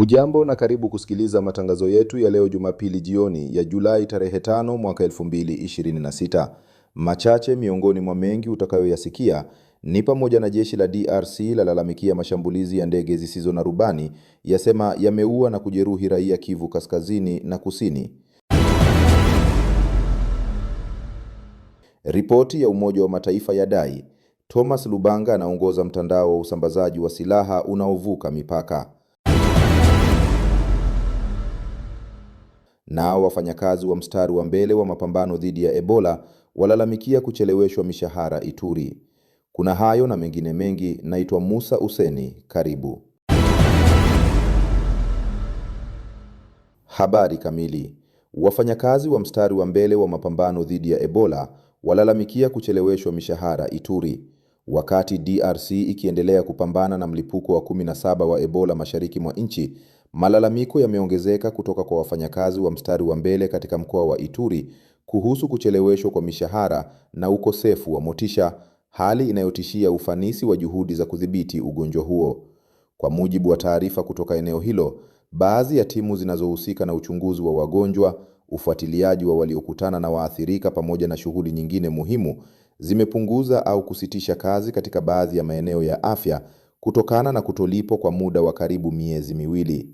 Hujambo na karibu kusikiliza matangazo yetu ya leo Jumapili jioni ya Julai tarehe 5 mwaka 2026. Machache miongoni mwa mengi utakayoyasikia ni pamoja na jeshi la DRC lalalamikia mashambulizi ya ndege zisizo na rubani, yasema yameua na kujeruhi raia Kivu Kaskazini na Kusini. Ripoti ya Umoja wa Mataifa yadai Thomas Lubanga anaongoza mtandao wa usambazaji wa silaha unaovuka mipaka. Nao wafanyakazi wa mstari wa mbele wa mapambano dhidi ya Ebola walalamikia kucheleweshwa mishahara Ituri. Kuna hayo na mengine mengi. Naitwa Musa Useni, karibu. Habari kamili. Wafanyakazi wa mstari wa mbele wa mapambano dhidi ya Ebola walalamikia kucheleweshwa mishahara Ituri. Wakati DRC ikiendelea kupambana na mlipuko wa 17 wa Ebola mashariki mwa nchi, malalamiko yameongezeka kutoka kwa wafanyakazi wa mstari wa mbele katika mkoa wa Ituri kuhusu kucheleweshwa kwa mishahara na ukosefu wa motisha, hali inayotishia ufanisi wa juhudi za kudhibiti ugonjwa huo. Kwa mujibu wa taarifa kutoka eneo hilo, baadhi ya timu zinazohusika na uchunguzi wa wagonjwa, ufuatiliaji wa waliokutana na waathirika pamoja na shughuli nyingine muhimu zimepunguza au kusitisha kazi katika baadhi ya maeneo ya afya kutokana na kutolipwa kwa muda wa karibu miezi miwili.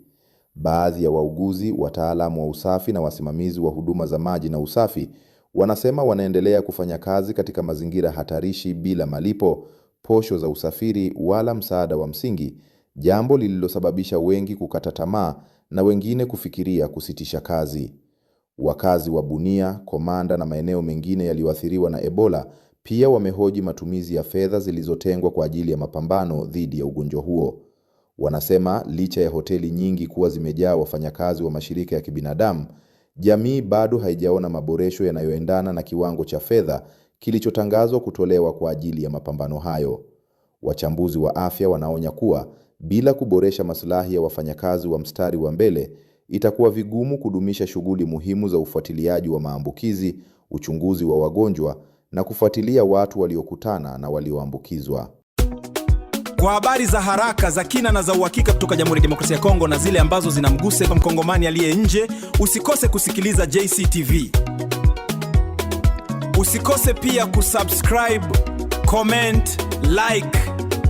Baadhi ya wauguzi, wataalamu wa usafi na wasimamizi wa huduma za maji na usafi wanasema wanaendelea kufanya kazi katika mazingira hatarishi bila malipo, posho za usafiri wala msaada wa msingi, jambo lililosababisha wengi kukata tamaa na wengine kufikiria kusitisha kazi. Wakazi wa Bunia, Komanda na maeneo mengine yaliyoathiriwa na Ebola pia wamehoji matumizi ya fedha zilizotengwa kwa ajili ya mapambano dhidi ya ugonjwa huo. Wanasema licha ya hoteli nyingi kuwa zimejaa wafanyakazi wa mashirika ya kibinadamu, jamii bado haijaona maboresho yanayoendana na kiwango cha fedha kilichotangazwa kutolewa kwa ajili ya mapambano hayo. Wachambuzi wa afya wanaonya kuwa bila kuboresha maslahi ya wafanyakazi wa mstari wa mbele, itakuwa vigumu kudumisha shughuli muhimu za ufuatiliaji wa maambukizi, uchunguzi wa wagonjwa na kufuatilia watu waliokutana na walioambukizwa. Kwa habari za haraka, za kina na za uhakika kutoka Jamhuri ya Demokrasia ya Kongo na zile ambazo zinamgusa kwa mkongomani aliye nje, usikose kusikiliza JCTV. Usikose pia kusubscribe, comment, like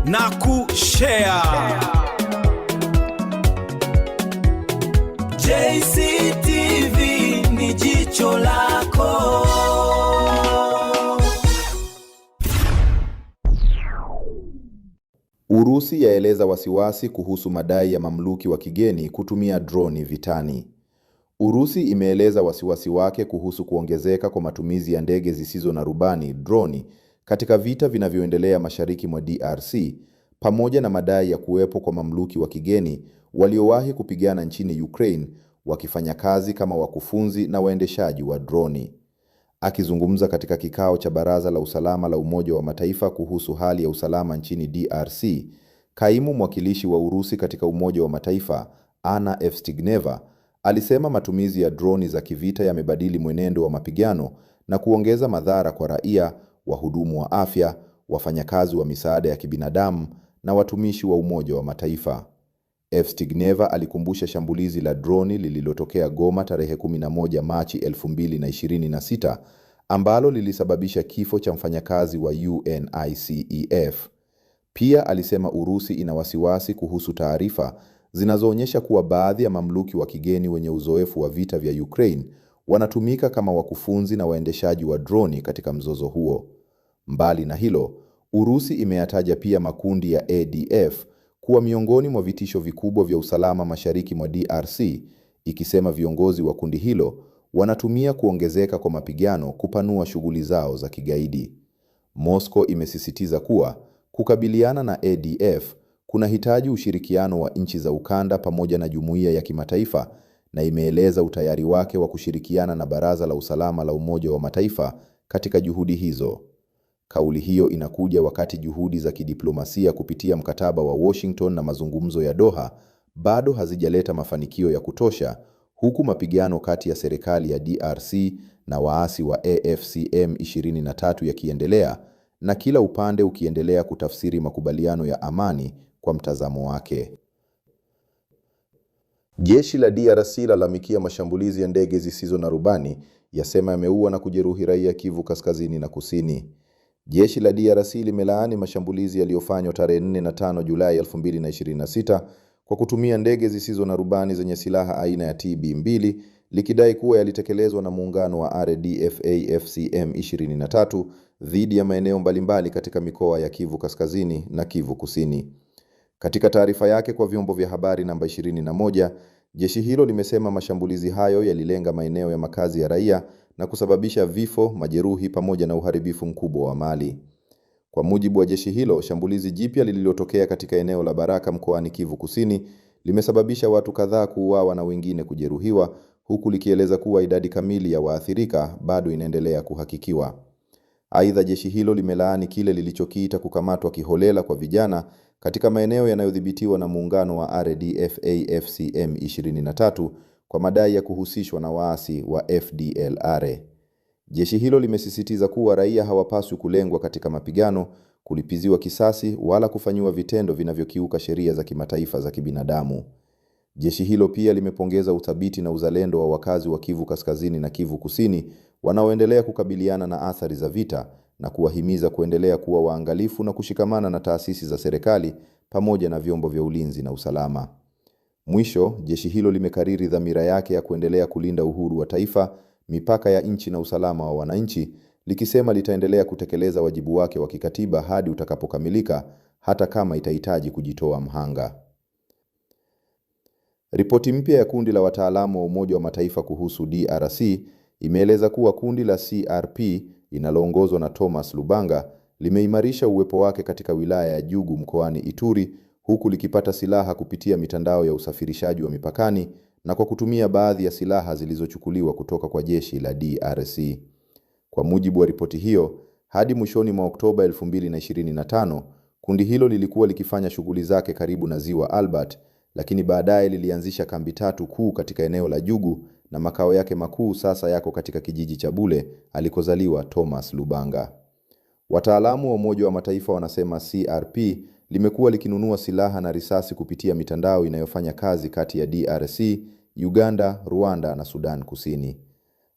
na kushare. JCTV ni jicho lako. Urusi yaeleza wasiwasi kuhusu madai ya mamluki wa kigeni kutumia droni vitani. Urusi imeeleza wasiwasi wake kuhusu kuongezeka kwa matumizi ya ndege zisizo na rubani, droni, katika vita vinavyoendelea mashariki mwa DRC, pamoja na madai ya kuwepo kwa mamluki wa kigeni waliowahi kupigana nchini Ukraine wakifanya kazi kama wakufunzi na waendeshaji wa droni. Akizungumza katika kikao cha Baraza la Usalama la Umoja wa Mataifa kuhusu hali ya usalama nchini DRC, kaimu mwakilishi wa Urusi katika Umoja wa Mataifa, Anna Evstigneva, alisema matumizi ya droni za kivita yamebadili mwenendo wa mapigano na kuongeza madhara kwa raia, wahudumu wa afya, wafanyakazi wa misaada ya kibinadamu na watumishi wa Umoja wa Mataifa. Evstigneva alikumbusha shambulizi la droni lililotokea Goma tarehe 11 Machi 2026 ambalo lilisababisha kifo cha mfanyakazi wa UNICEF. Pia alisema Urusi ina wasiwasi kuhusu taarifa zinazoonyesha kuwa baadhi ya mamluki wa kigeni wenye uzoefu wa vita vya Ukraine wanatumika kama wakufunzi na waendeshaji wa droni katika mzozo huo. Mbali na hilo, Urusi imeyataja pia makundi ya ADF kuwa miongoni mwa vitisho vikubwa vya usalama mashariki mwa DRC, ikisema viongozi wa kundi hilo wanatumia kuongezeka kwa mapigano kupanua shughuli zao za kigaidi. Moscow imesisitiza kuwa kukabiliana na ADF kunahitaji ushirikiano wa nchi za ukanda pamoja na jumuiya ya kimataifa, na imeeleza utayari wake wa kushirikiana na Baraza la Usalama la Umoja wa Mataifa katika juhudi hizo. Kauli hiyo inakuja wakati juhudi za kidiplomasia kupitia mkataba wa Washington na mazungumzo ya Doha bado hazijaleta mafanikio ya kutosha, huku mapigano kati ya serikali ya DRC na waasi wa AFCM 23 yakiendelea na kila upande ukiendelea kutafsiri makubaliano ya amani kwa mtazamo wake. Jeshi la DRC lalamikia mashambulizi ya ndege zisizo na rubani, yasema yameua na kujeruhi raia Kivu Kaskazini na Kusini. Jeshi la DRC limelaani mashambulizi yaliyofanywa tarehe 4 na 5 Julai 2026 kwa kutumia ndege zisizo na rubani zenye silaha aina ya TB2, likidai kuwa yalitekelezwa na muungano wa RDF-FCM 23 dhidi ya maeneo mbalimbali katika mikoa ya Kivu Kaskazini na Kivu Kusini. Katika taarifa yake kwa vyombo vya habari namba 21, jeshi hilo limesema mashambulizi hayo yalilenga maeneo ya makazi ya raia na kusababisha vifo, majeruhi pamoja na uharibifu mkubwa wa mali. Kwa mujibu wa jeshi hilo, shambulizi jipya lililotokea katika eneo la Baraka mkoani Kivu Kusini limesababisha watu kadhaa kuuawa na wengine kujeruhiwa, huku likieleza kuwa idadi kamili ya waathirika bado inaendelea kuhakikiwa. Aidha, jeshi hilo limelaani kile lilichokiita kukamatwa kiholela kwa vijana katika maeneo yanayodhibitiwa na muungano wa RDF-FCM 23 kwa madai ya kuhusishwa na waasi wa FDLR. Jeshi hilo limesisitiza kuwa raia hawapaswi kulengwa katika mapigano, kulipiziwa kisasi wala kufanyiwa vitendo vinavyokiuka sheria za kimataifa za kibinadamu. Jeshi hilo pia limepongeza uthabiti na uzalendo wa wakazi wa Kivu Kaskazini na Kivu Kusini wanaoendelea kukabiliana na athari za vita na kuwahimiza kuendelea kuwa waangalifu na kushikamana na taasisi za serikali pamoja na vyombo vya ulinzi na usalama. Mwisho, jeshi hilo limekariri dhamira yake ya kuendelea kulinda uhuru wa taifa, mipaka ya nchi na usalama wa wananchi, likisema litaendelea kutekeleza wajibu wake wa kikatiba hadi utakapokamilika, hata kama itahitaji kujitoa mhanga. Ripoti mpya ya kundi la wataalamu wa Umoja wa Mataifa kuhusu DRC imeeleza kuwa kundi la CRP linaloongozwa na Thomas Lubanga limeimarisha uwepo wake katika wilaya ya Jugu mkoani Ituri, huku likipata silaha kupitia mitandao ya usafirishaji wa mipakani na kwa kutumia baadhi ya silaha zilizochukuliwa kutoka kwa jeshi la DRC. Kwa mujibu wa ripoti hiyo, hadi mwishoni mwa Oktoba 2025, kundi hilo lilikuwa likifanya shughuli zake karibu na Ziwa Albert, lakini baadaye lilianzisha kambi 3 kuu katika eneo la Jugu na makao yake makuu sasa yako katika kijiji cha Bule alikozaliwa Thomas Lubanga. Wataalamu wa Umoja wa Mataifa wanasema CRP limekuwa likinunua silaha na risasi kupitia mitandao inayofanya kazi kati ya DRC, Uganda, Rwanda na Sudan Kusini.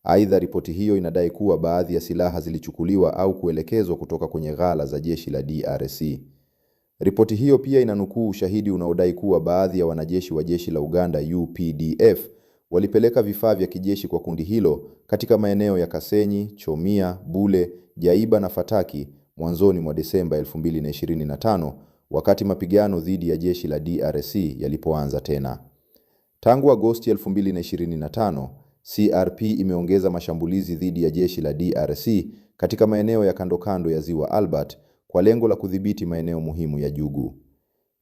Aidha, ripoti hiyo inadai kuwa baadhi ya silaha zilichukuliwa au kuelekezwa kutoka kwenye ghala za jeshi la DRC. Ripoti hiyo pia inanukuu ushahidi unaodai kuwa baadhi ya wanajeshi wa jeshi la Uganda UPDF walipeleka vifaa vya kijeshi kwa kundi hilo katika maeneo ya Kasenyi, Chomia, Bule, Jaiba na Fataki mwanzoni mwa Desemba 2025, wakati mapigano dhidi ya jeshi la DRC yalipoanza tena. Tangu Agosti 2025, CRP imeongeza mashambulizi dhidi ya jeshi la DRC katika maeneo ya kando ya Ziwa Albert kwa lengo la kudhibiti maeneo muhimu ya Jugu.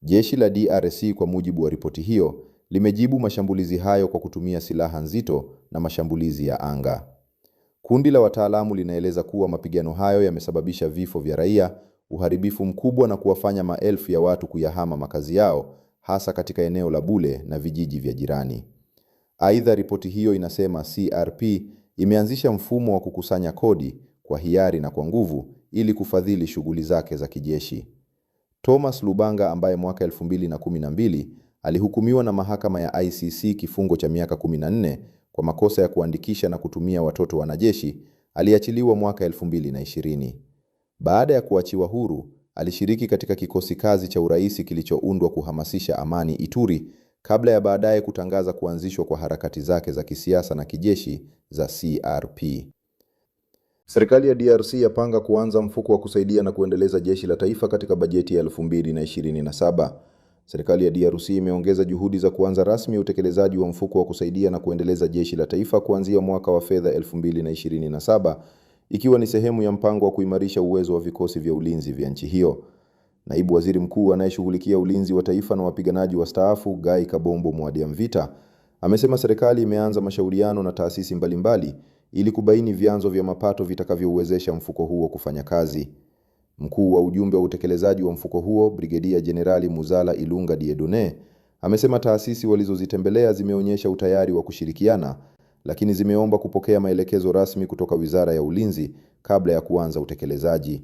Jeshi la DRC, kwa mujibu wa ripoti hiyo, limejibu mashambulizi hayo kwa kutumia silaha nzito na mashambulizi ya anga. Kundi la wataalamu linaeleza kuwa mapigano hayo yamesababisha vifo vya raia, uharibifu mkubwa na kuwafanya maelfu ya watu kuyahama makazi yao, hasa katika eneo la Bule na vijiji vya jirani. Aidha, ripoti hiyo inasema CRP imeanzisha mfumo wa kukusanya kodi kwa hiari na kwa nguvu ili kufadhili shughuli zake za kijeshi. Thomas Lubanga, ambaye mwaka 2012 alihukumiwa na mahakama ya ICC kifungo cha miaka 14 kwa makosa ya kuandikisha na kutumia watoto wanajeshi, aliachiliwa mwaka 2020. Baada ya kuachiwa huru, alishiriki katika kikosi kazi cha uraisi kilichoundwa kuhamasisha amani Ituri, kabla ya baadaye kutangaza kuanzishwa kwa harakati zake za kisiasa na kijeshi za CRP. Serikali ya DRC yapanga kuanza mfuko wa kusaidia na kuendeleza jeshi la taifa katika bajeti ya 2027. Serikali ya DRC imeongeza juhudi za kuanza rasmi utekelezaji wa mfuko wa kusaidia na kuendeleza jeshi la taifa kuanzia mwaka wa fedha 2027, ikiwa ni sehemu ya mpango wa kuimarisha uwezo wa vikosi vya ulinzi vya nchi hiyo. Naibu Waziri Mkuu anayeshughulikia ulinzi wa taifa na wapiganaji wastaafu, Guy Kabombo Mwadiamvita, amesema serikali imeanza mashauriano na taasisi mbalimbali ili kubaini vyanzo vya mapato vitakavyowezesha mfuko huo kufanya kazi. Mkuu wa ujumbe wa utekelezaji wa mfuko huo, Brigedia Jenerali Muzala Ilunga Diedone, amesema taasisi walizozitembelea zimeonyesha utayari wa kushirikiana, lakini zimeomba kupokea maelekezo rasmi kutoka Wizara ya Ulinzi kabla ya kuanza utekelezaji.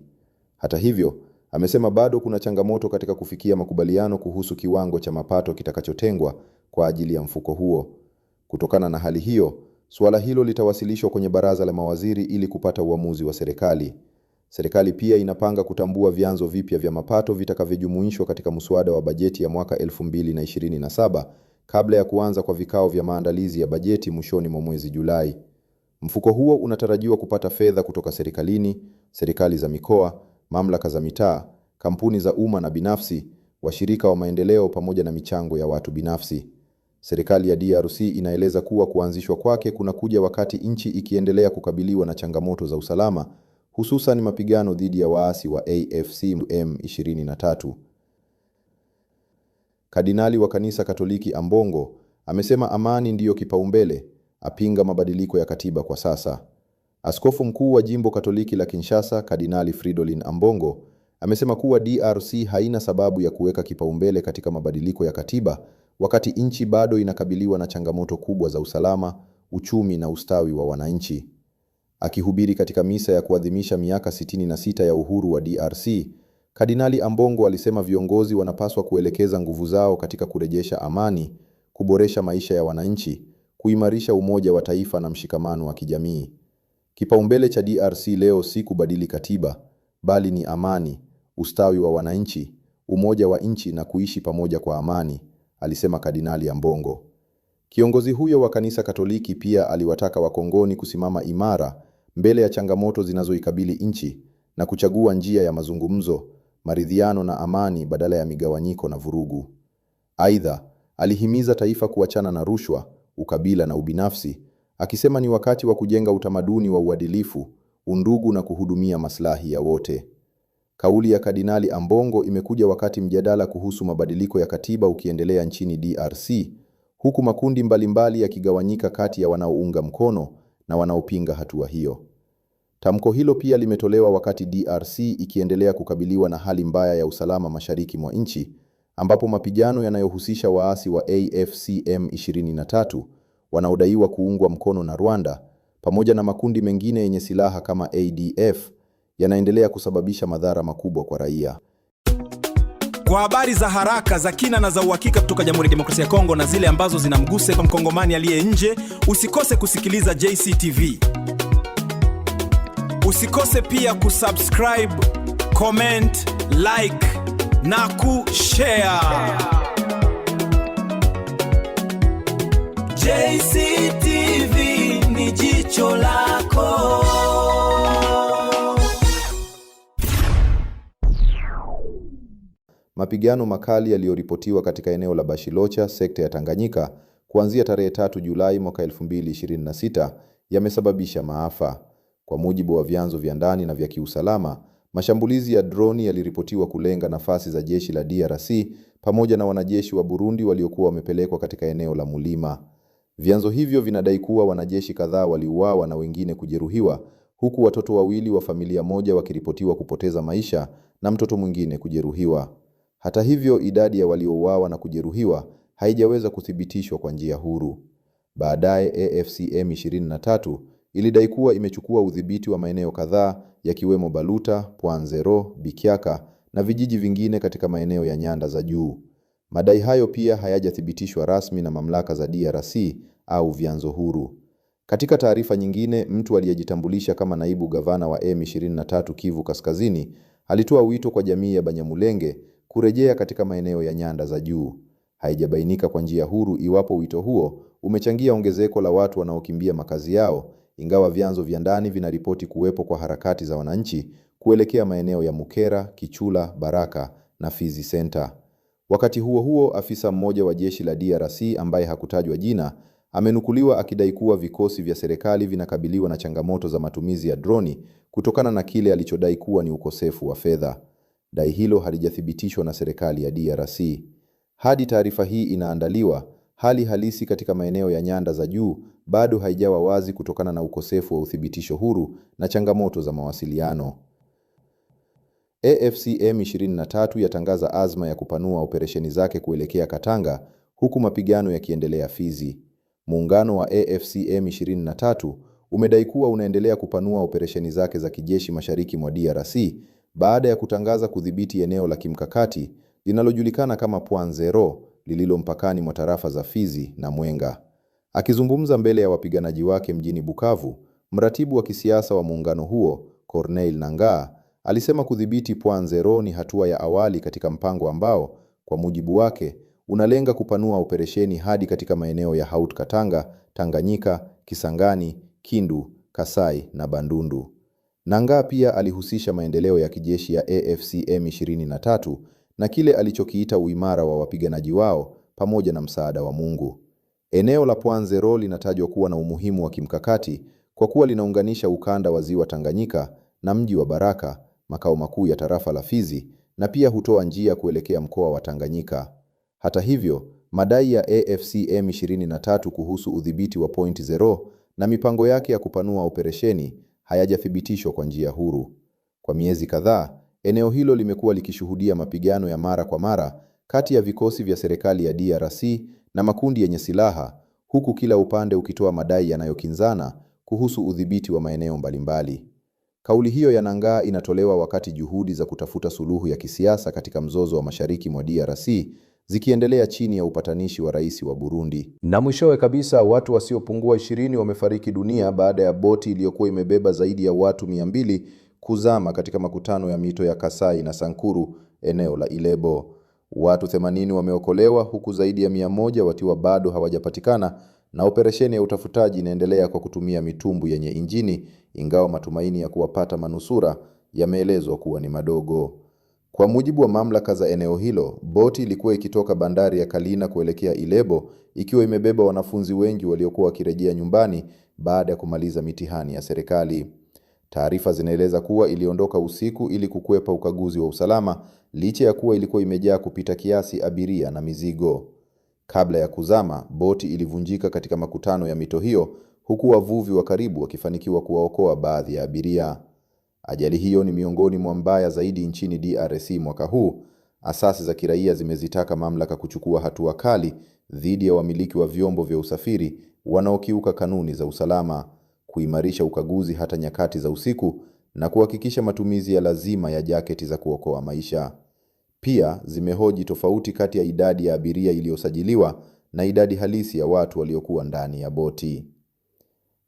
Hata hivyo, amesema bado kuna changamoto katika kufikia makubaliano kuhusu kiwango cha mapato kitakachotengwa kwa ajili ya mfuko huo. Kutokana na hali hiyo, suala hilo litawasilishwa kwenye baraza la mawaziri ili kupata uamuzi wa serikali. Serikali pia inapanga kutambua vyanzo vipya vya mapato vitakavyojumuishwa katika muswada wa bajeti ya mwaka 2027 kabla ya kuanza kwa vikao vya maandalizi ya bajeti mwishoni mwa mwezi Julai. Mfuko huo unatarajiwa kupata fedha kutoka serikalini, serikali za mikoa, mamlaka za mitaa, kampuni za umma na binafsi, washirika wa maendeleo pamoja na michango ya watu binafsi. Serikali ya DRC inaeleza kuwa kuanzishwa kwake kunakuja wakati nchi ikiendelea kukabiliwa na changamoto za usalama, hususan mapigano dhidi ya waasi wa AFC M23. Kardinali wa Kanisa Katoliki Ambongo amesema amani ndiyo kipaumbele, apinga mabadiliko ya katiba kwa sasa. Askofu mkuu wa jimbo Katoliki la Kinshasa, Kardinali Fridolin Ambongo, amesema kuwa DRC haina sababu ya kuweka kipaumbele katika mabadiliko ya katiba wakati nchi bado inakabiliwa na changamoto kubwa za usalama, uchumi na ustawi wa wananchi. Akihubiri katika misa ya kuadhimisha miaka 66 ya uhuru wa DRC, Kardinali Ambongo alisema viongozi wanapaswa kuelekeza nguvu zao katika kurejesha amani, kuboresha maisha ya wananchi, kuimarisha umoja wa taifa na mshikamano wa kijamii. Kipaumbele cha DRC leo si kubadili katiba, bali ni amani, ustawi wa wananchi, umoja wa nchi na kuishi pamoja kwa amani, alisema Kardinali Ambongo. Kiongozi huyo wa Kanisa Katoliki pia aliwataka Wakongoni kusimama imara mbele ya changamoto zinazoikabili nchi na kuchagua njia ya mazungumzo, maridhiano na amani badala ya migawanyiko na vurugu. Aidha, alihimiza taifa kuachana na rushwa, ukabila na ubinafsi, akisema ni wakati wa kujenga utamaduni wa uadilifu, undugu na kuhudumia maslahi ya wote. Kauli ya Kardinali Ambongo imekuja wakati mjadala kuhusu mabadiliko ya katiba ukiendelea nchini DRC, huku makundi mbalimbali yakigawanyika kati ya wanaounga mkono na wanaopinga hatua hiyo. Tamko hilo pia limetolewa wakati DRC ikiendelea kukabiliwa na hali mbaya ya usalama mashariki mwa nchi, ambapo mapigano yanayohusisha waasi wa AFC M23 wanaodaiwa kuungwa mkono na Rwanda pamoja na makundi mengine yenye silaha kama ADF yanaendelea kusababisha madhara makubwa kwa raia. Kwa habari za haraka, za kina na za uhakika kutoka Jamhuri ya Demokrasia ya Kongo na zile ambazo zinamgusa kwa mkongomani aliye nje, usikose kusikiliza JCTV. Usikose pia kusubscribe, comment, like na kushare. JCTV ni jicho lako. Mapigano makali yaliyoripotiwa katika eneo la Bashilocha, sekta ya Tanganyika, kuanzia tarehe 3 Julai mwaka 2026 yamesababisha maafa. Kwa mujibu wa vyanzo vya ndani na vya kiusalama, mashambulizi ya droni yaliripotiwa kulenga nafasi za jeshi la DRC pamoja na wanajeshi wa Burundi waliokuwa wamepelekwa katika eneo la Mulima. Vyanzo hivyo vinadai kuwa wanajeshi kadhaa waliuawa na wengine kujeruhiwa, huku watoto wawili wa familia moja wakiripotiwa kupoteza maisha na mtoto mwingine kujeruhiwa. Hata hivyo, idadi ya waliouawa na kujeruhiwa haijaweza kuthibitishwa kwa njia huru. Baadaye AFC M23 ilidai kuwa imechukua udhibiti wa maeneo kadhaa yakiwemo Baluta, Pwanzero, Bikiaka na vijiji vingine katika maeneo ya nyanda za juu. Madai hayo pia hayajathibitishwa rasmi na mamlaka za DRC au vyanzo huru. Katika taarifa nyingine, mtu aliyejitambulisha kama naibu gavana wa M23 Kivu Kaskazini alitoa wito kwa jamii ya Banyamulenge kurejea katika maeneo ya nyanda za juu. Haijabainika kwa njia huru iwapo wito huo umechangia ongezeko la watu wanaokimbia makazi yao, ingawa vyanzo vya ndani vinaripoti kuwepo kwa harakati za wananchi kuelekea maeneo ya Mukera, Kichula, Baraka na Fizi Center. Wakati huo huo, afisa mmoja wa jeshi la DRC ambaye hakutajwa jina amenukuliwa akidai kuwa vikosi vya serikali vinakabiliwa na changamoto za matumizi ya droni kutokana na kile alichodai kuwa ni ukosefu wa fedha. Dai hilo halijathibitishwa na serikali ya DRC. Hadi taarifa hii inaandaliwa, hali halisi katika maeneo ya nyanda za juu bado haijawa wazi kutokana na ukosefu wa uthibitisho huru na changamoto za mawasiliano. AFC M23 yatangaza azma ya kupanua operesheni zake kuelekea Katanga, huku mapigano yakiendelea Fizi. Muungano wa AFC M23 umedai kuwa unaendelea kupanua operesheni zake za kijeshi mashariki mwa DRC baada ya kutangaza kudhibiti eneo la kimkakati linalojulikana kama Pwanzero lililo mpakani mwa tarafa za Fizi na Mwenga. Akizungumza mbele ya wapiganaji wake mjini Bukavu, mratibu wa kisiasa wa muungano huo, Corneille Nangaa, alisema kudhibiti Point Zero ni hatua ya awali katika mpango ambao, kwa mujibu wake, unalenga kupanua operesheni hadi katika maeneo ya Haut-Katanga, Tanganyika, Kisangani, Kindu, Kasai na Bandundu. Nangaa pia alihusisha maendeleo ya kijeshi ya AFC M23 na kile alichokiita uimara wa wapiganaji wao pamoja na msaada wa Mungu. Eneo la Point Zero linatajwa kuwa na umuhimu wa kimkakati kwa kuwa linaunganisha ukanda wa Ziwa Tanganyika na mji wa Baraka, makao makuu ya tarafa la Fizi, na pia hutoa njia kuelekea mkoa wa Tanganyika. Hata hivyo, madai ya AFC M23 kuhusu udhibiti wa Point Zero na mipango yake ya kupanua operesheni hayajathibitishwa kwa njia huru. Kwa miezi kadhaa, eneo hilo limekuwa likishuhudia mapigano ya mara kwa mara kati ya vikosi vya serikali ya DRC na makundi yenye silaha, huku kila upande ukitoa madai yanayokinzana kuhusu udhibiti wa maeneo mbalimbali. Kauli hiyo ya Nangaa inatolewa wakati juhudi za kutafuta suluhu ya kisiasa katika mzozo wa mashariki mwa DRC zikiendelea chini ya upatanishi wa rais wa Burundi. Na mwishowe kabisa, watu wasiopungua 20 wamefariki dunia baada ya boti iliyokuwa imebeba zaidi ya watu 200 kuzama katika makutano ya mito ya Kasai na Sankuru, eneo la Ilebo. Watu 80 wameokolewa huku zaidi ya 100 wakiwa bado hawajapatikana, na operesheni ya utafutaji inaendelea kwa kutumia mitumbu yenye injini, ingawa matumaini ya kuwapata manusura yameelezwa kuwa ni madogo. Kwa mujibu wa mamlaka za eneo hilo, boti ilikuwa ikitoka bandari ya Kalina kuelekea Ilebo ikiwa imebeba wanafunzi wengi waliokuwa wakirejea nyumbani baada ya kumaliza mitihani ya serikali. Taarifa zinaeleza kuwa iliondoka usiku ili kukwepa ukaguzi wa usalama, licha ya kuwa ilikuwa imejaa kupita kiasi abiria na mizigo. Kabla ya kuzama, boti ilivunjika katika makutano ya mito hiyo, huku wavuvi wa karibu wakifanikiwa kuwaokoa baadhi ya abiria. Ajali hiyo ni miongoni mwa mbaya zaidi nchini DRC mwaka huu. Asasi za kiraia zimezitaka mamlaka kuchukua hatua kali dhidi ya wamiliki wa vyombo vya usafiri wanaokiuka kanuni za usalama, kuimarisha ukaguzi hata nyakati za usiku na kuhakikisha matumizi ya lazima ya jaketi za kuokoa maisha. Pia zimehoji tofauti kati ya idadi ya abiria iliyosajiliwa na idadi halisi ya watu waliokuwa ndani ya boti.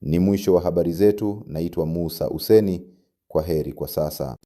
Ni mwisho wa habari zetu. Naitwa Musa Useni. Kwa heri kwa sasa.